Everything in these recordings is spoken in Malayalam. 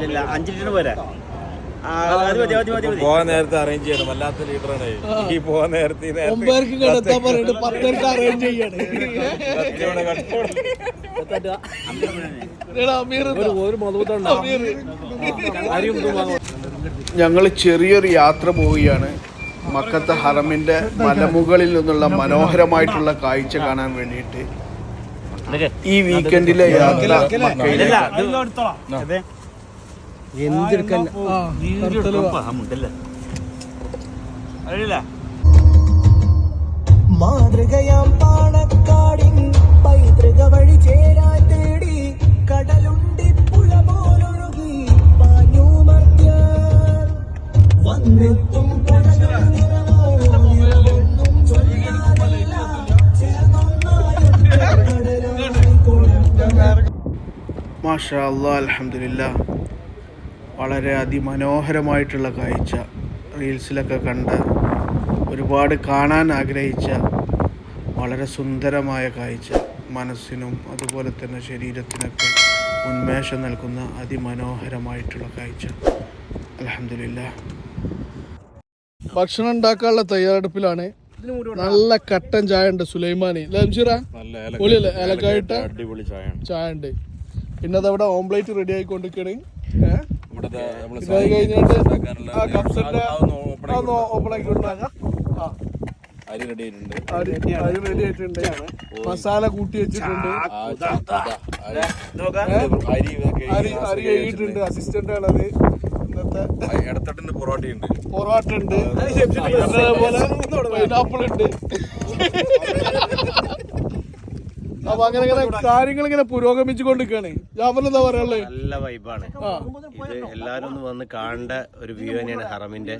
ഇല്ല 5 ലിറ്റർ പോരാ. പോകാൻ നേരത്തെ അറേഞ്ച് ചെയ്യണം. വല്ലാത്ത ലീഡറാണ് ഈ പോകാൻ നേരത്തെ ഞങ്ങൾ ചെറിയൊരു യാത്ര പോവുകയാണ്. മക്കത്തെ ഹറമിന്റെ മലമുകളിൽ നിന്നുള്ള മനോഹരമായിട്ടുള്ള കാഴ്ച കാണാൻ വേണ്ടിയിട്ട്. ഈ വീക്കെൻഡിലെ യാത്ര മാതൃകയാം പാണക്കാടിൻ പൈതൃക വഴി ചേരാൻ തേടി കടലുണ്ടി പുഴ പോലൊഴുകി പാഞ്ഞു മധ്യ വന്നെത്തും മാഷാ അല്ലാഹ് അൽഹംദുലില്ലാ. വളരെ അതിമനോഹരമായിട്ടുള്ള കാഴ്ച. റീൽസിലൊക്കെ കണ്ട, ഒരുപാട് കാണാൻ ആഗ്രഹിച്ച വളരെ സുന്ദരമായ കാഴ്ച. മനസ്സിനും അതുപോലെ തന്നെ ശരീരത്തിനൊക്കെ ഉന്മേഷം നൽകുന്ന അതിമനോഹരമായിട്ടുള്ള കാഴ്ച. അൽഹംദുലില്ലാ. ഭക്ഷണം ഉണ്ടാക്കാനുള്ള തയ്യാറെടുപ്പിലാണ്. നല്ല കട്ടൻ ചായ ഉണ്ട് സുലൈമാനി. ഏലക്കായിട്ട് അടിപൊളി ചായ ഉണ്ട്. പിന്നെ അതവിടെ ഓംപ്ലേറ്റ് റെഡി ആയിക്കൊണ്ടിരിക്കണേ. കഴിഞ്ഞിട്ട് ഓപ്പൺ ആക്കി ഉണ്ടാക്കാം. അരി റെഡി ആയിട്ടുണ്ട്. മസാല കൂട്ടി വെച്ചിട്ടുണ്ട്. അരി കഴിയിട്ടുണ്ട്. അസിസ്റ്റന്റ് ആണത്. ഇന്നത്തെ ഇടത്തട്ടിന്റെ പൊറോട്ട ഉണ്ട്. അതേപോലെ പൈനാപ്പിൾ ഉണ്ട്. അപ്പൊ അങ്ങനെ കാര്യങ്ങൾ ഇങ്ങനെ പുരോഗമിച്ചു കൊണ്ടിരിക്കുകയാണ്. ജാഫർ എന്താ പറയാനുള്ളത്? നല്ല വൈബാണ് ഇത്. എല്ലാരും ഒന്ന് വന്ന് കാണേണ്ട ഒരു വ്യൂ തന്നെയാണ് ഹറമിന്റെ.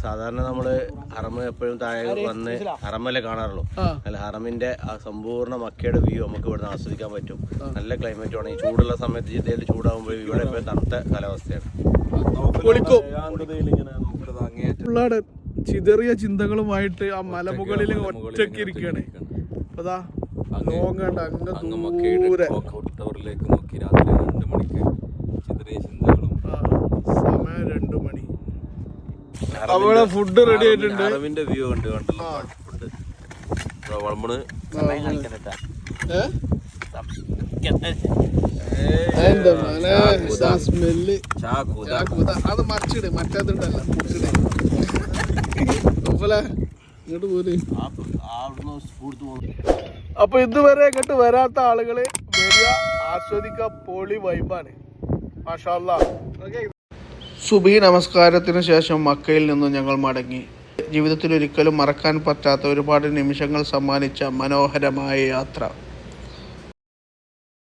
സാധാരണ നമ്മള് ഹറം എപ്പോഴും താഴെ വന്ന് ഹറമല്ലേ കാണാറുള്ളൂ. അല്ല, ഹറമിന്റെ ആ സമ്പൂർണ്ണ മക്കയുടെ വ്യൂ നമുക്ക് ഇവിടെ ആസ്വദിക്കാൻ പറ്റും. നല്ല ക്ലൈമറ്റ് ആണ്. ഈ ചൂടുള്ള സമയത്ത് ജിദ്ദയിൽ ചൂടാകുമ്പോൾ ഇവിടെ ഇപ്പോൾ തണുത്ത കാലാവസ്ഥയാണ്. ചിതറിയ ചിന്തകളുമായിട്ട് ആ മലമുകളിൽ ഒറ്റയ്ക്ക് ഇരിക്കുകയാണ്. അതാ ലോങ്ങാണ്ട് ടവറിലേക്ക് നോക്കി രാത്രി 2 മണിക്ക് ചിതറിയ ചിന്തകളും. സമയം 2 മണി. അവിടെ ഫുഡ് റെഡി ആയിട്ടുണ്ട്. ഹറമിന്റെ വ്യൂ ഉണ്ട്. കണ്ടല്ലോ ഫുഡ് വളമ്പണ്. അത് മറിച്ചിട്. മറ്റേതുണ്ടല്ലോ ഇങ്ങോട്ട് പോര്. അപ്പൊ ഇതുവരെ ഇങ്ങോട്ട് വരാത്ത ആളുകള് വരിക, ആസ്വദിക്കുക. പൊളി വൈബാണ്. മാഷാ അല്ലാഹ്. സുബഹി നമസ്കാരത്തിന് ശേഷം മക്കയിൽ നിന്നും ഞങ്ങൾ മടങ്ങി. ജീവിതത്തിൽ ഒരിക്കലും മറക്കാൻ പറ്റാത്ത ഒരുപാട് നിമിഷങ്ങൾ സമ്മാനിച്ച മനോഹരമായ യാത്ര.